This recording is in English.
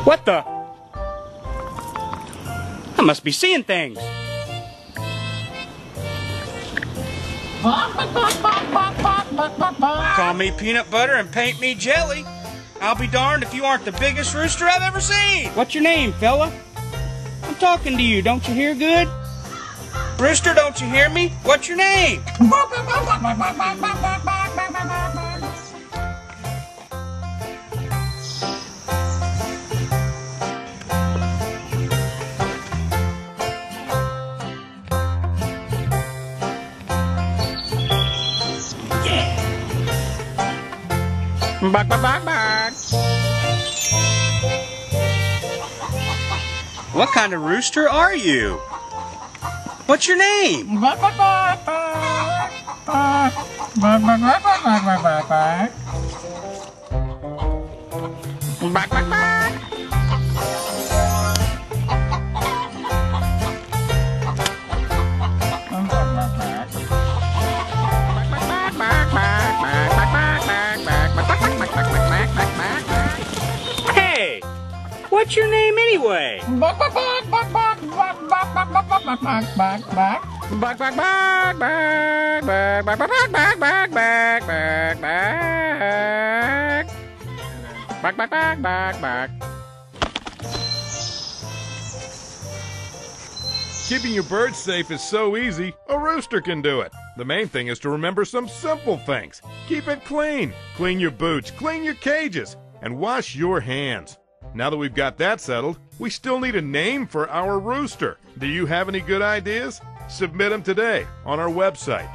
What the? I must be seeing things. Call me peanut butter and paint me jelly. I'll be darned if you aren't the biggest rooster I've ever seen. What's your name, fella? I'm talking to you. Don't you hear good? Rooster, don't you hear me? What's your name? Bark, bark, bark, bark. What kind of rooster are you? What's your name? Bark, bark, bark, bark. Bark, bark, bark, bark, bark, bark, bark, bark. Bark, bark, bark. Hey, what's your name anyway? Bark, bark, bark, bark, bark, bark, bark, bark, bark, bark, bark, bark, bark, bark. Bark, bark, bark, bark, bark, bark, bark, bark, bark, bark, bark, bark. Bark, bark, bark, bark, bark. Keeping your birds safe is so easy, a rooster can do it. The main thing is to remember some simple things. Keep it clean. Clean your boots, clean your cages, and wash your hands. Now that we've got that settled, we still need a name for our rooster. Do you have any good ideas? Submit them today on our website.